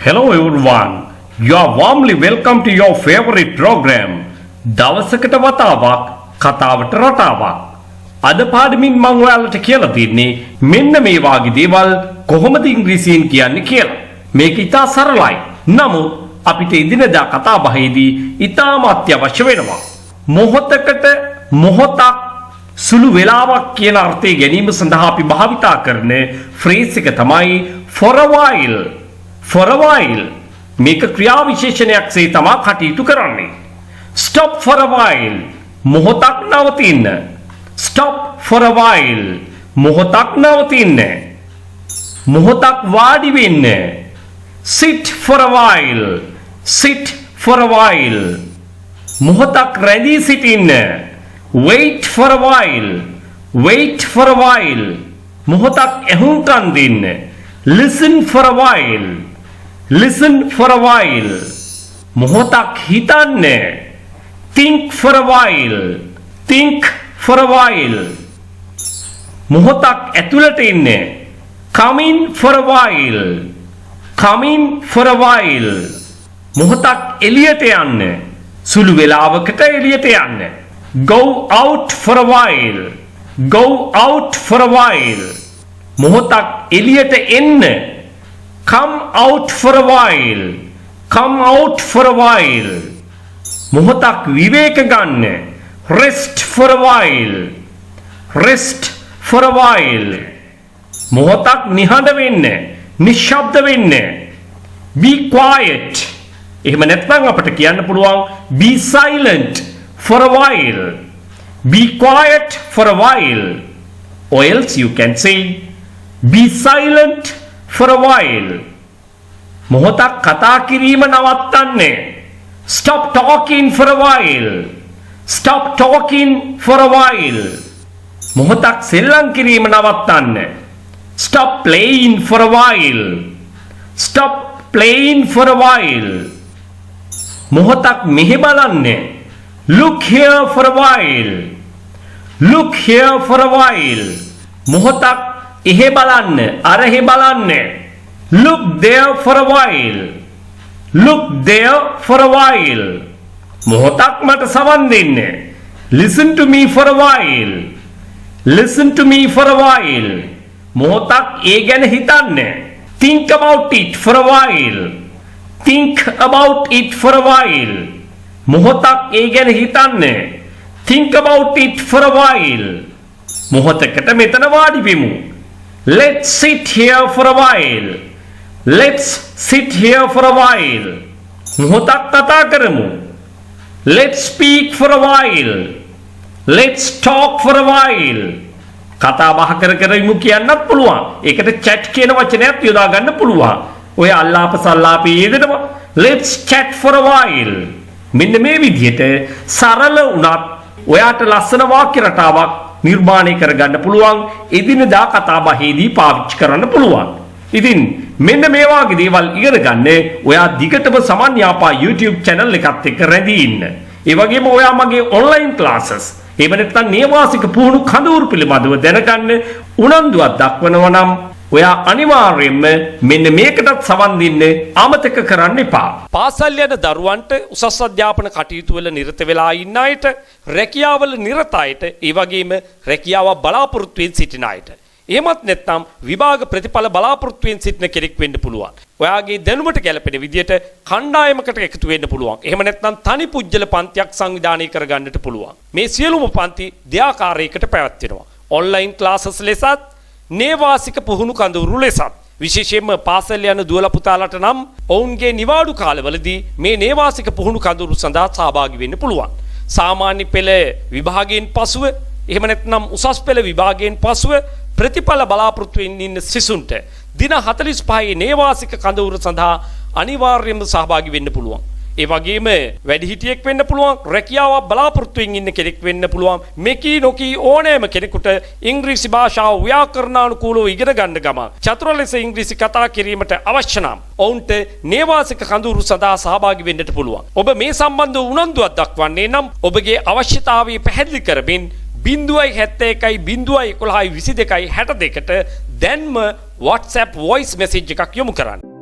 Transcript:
Hello everyone, you are warmly welcome to your favorite program. දවසකට වතාවක් කතාවට රටාවක්. අද පාඩමින් මම ඔයාලට කියලා දෙන්නේ මෙන්න මේ වාගේ දේවල් කොහොමද ඉංග්‍රීසියෙන් කියන්නේ කියලා. මේක ඉතා සරලයි. නමුත් අපිට එදිනදා කතා බහේදී ඉතාම අත්‍යවශ්‍ය වෙනවා. මොහොතකට මොහොතක් සුළු වේලාවක් කියන අර්ථය ගැනීම සඳහා අපි භාවිතා කරන ෆ්‍රේස් එක තමයි for a while. For a while මේක ක්‍රියා විශේෂණයක් සේ තමයි කටයුතු කරන්නේ. Stop for a while මොහොතක් නවතින්න. Stop for a while මොහොතක් නවතින්න. මොහොතක් වාඩි වෙන්න. Sit for a while. Sit for a while මොහොතක් රැඳී සිටින්න. Wait for a while. Wait for a while මොහොතක් ඇහුම්කන් දෙන්න. Listen for a while. Listen for a while මොහොතක් හිතන්න. Think for a while. Think for a while මොහොතක් ඇතුළට එන්න. Come in for a while. Come in for a while මොහොතක් එළියට යන්න. සුළු වේලාවකට එළියට යන්න. Go out for a while. Go out for a while මොහොතක් එළියට එන්න. Come out for a while. Come out for a while මොහොතක් විවේක ගන්න. Rest for a while. Rest for a while මොහොතක් නිහඬ වෙන්න. නිශ්ශබ්ද වෙන්න. Be quiet. එහෙම නැත්නම් අපිට කියන්න පුළුවන් be silent for a while. Be quiet for a while or else you can say be silent for a while මොහොතක් කතා කිරීම නවත්තන්න. Stop talking for a while. Stop talking for a while මොහොතක් සෙල්ලම් කිරීම නවත්තන්න. Stop playing for a while. Stop playing for a while මොහොතක් මෙහෙ බලන්න. Look here for a while. Look here for a while මොහොතක් එහෙ බලන්න. අරහෙ බලන්න. Look there for a while. Look there for a while මොහොතක් මට සවන් දෙන්න. Listen to me for a while. Listen to me for a while මොහොතක් ඒ ගැන හිතන්න. Think about it for a while. Think about it for a while මොහොතක් ඒ ගැන හිතන්න. Think about it for a while මොහොතකට මෙතන වාඩි වෙමු. Let's sit here for a while. Let's sit here for a while මොහොතක් කතා කරමු. Let's speak for a while. Let's talk for a while කතා බහ කර කර ඉමු කියන්නත් පුළුවන්. ඒකට chat කියන වචනයත් යොදා ගන්න පුළුවන්. ඔය අල්ලාප සල්ලාපේ යෙදෙනවා. Let's chat for a while මෙන්න මේ විදිහට සරල වුණත් ඔයාට ලස්සන වාක්‍ය රටාවක් නිර්මාණය කරගන්න පුළුවන්. එදිනදා කතා බහේදී පාවිච්චි කරන්න පුළුවන්. ඉතින් මෙන්න මේ වගේ දේවල් ඉගෙන ගන්න ඔයා දිගටම සමන් යාපා YouTube channel එකත් එක්ක රැඳී ඉන්න. ඒ වගේම ඔයා මගේ online classes එහෙම නැත්නම් නේවාසික පුහුණු කඳවුරු පිළිබඳව දැනගන්න උනන්දුවක් දක්වනවා නම් ඔයා අනිවාර්යයෙන්ම මෙන්න මේකටත් සවන් දෙන්න අමතක කරන්න එපා. පාසල් යන දරුවන්ට උසස් අධ්‍යාපන කටයුතු වල නිරත වෙලා ඉන්න අයට, රැකියාවල නිරත අයට, ඒ වගේම රැකියාව බලාපොරොත්තු වෙන සිටින අයට, එහෙමත් නැත්නම් විභාග ප්‍රතිඵල බලාපොරොත්තු වෙන සිටින කෙනෙක් වෙන්න පුළුවන්. ඔයාගේ දැනුමට ගැලපෙන විදියට කණ්ඩායමකට එකතු වෙන්න පුළුවන්. එහෙම නැත්නම් තනි පුජ්‍යල පන්තියක් සංවිධානය කරගන්නට පුළුවන්. මේ සියලුම පන්ති දෙආකාරයකට පැවැත්වෙනවා. ඔන්ලයින් ක්ලාසස් ලෙසත් නේවාසික පුහුණු කඳවුරු ලෙසත්. විශේෂයෙන්ම පාසල් යන දුවලා පුතාලට නම් ඔවුන්ගේ නිවාඩු කාලවලදී මේ නේවාසික පුහුණු කඳවුරු සඳහා සහභාගී වෙන්න පුළුවන්. සාමාන්‍ය පෙළ විභාගයෙන් පසුව එහෙම නැත්නම් උසස් පෙළ විභාගයෙන් පසුව ප්‍රතිඵල බලාපොරොත්තු වෙන්න ඉන්න සිසුන්ට දින 45 නේවාසික කඳවුරු සඳහා අනිවාර්යයෙන්ම සහභාගී වෙන්න පුළුවන්. ඒ වගේම වැඩිහිටියෙක් වෙන්න පුළුවන්, රැකියාවක් බලාපොරොත්තු වෙමින් ඉන්න කෙනෙක් වෙන්න පුළුවන්. මෙකී නොකී ඕනෑම කෙනෙකුට ඉංග්‍රීසි භාෂාව ව්‍යාකරණානුකූලව ඉගෙන ගන්න ගම චතුර ලෙස ඉංග්‍රීසි කතා කිරීමට අවශ්‍ය නම් ඔවුන්ට නේවාසික කඳවුරු සඳහා සහභාගී වෙන්නට පුළුවන්. ඔබ මේ සම්බන්ධව උනන්දුවක් දක්වන්නේ නම් ඔබගේ අවශ්‍යතාවය පැහැදිලි කරමින් 071 01 11 22 62ට දැන්ම WhatsApp voice message එකක් යොමු කරන්න.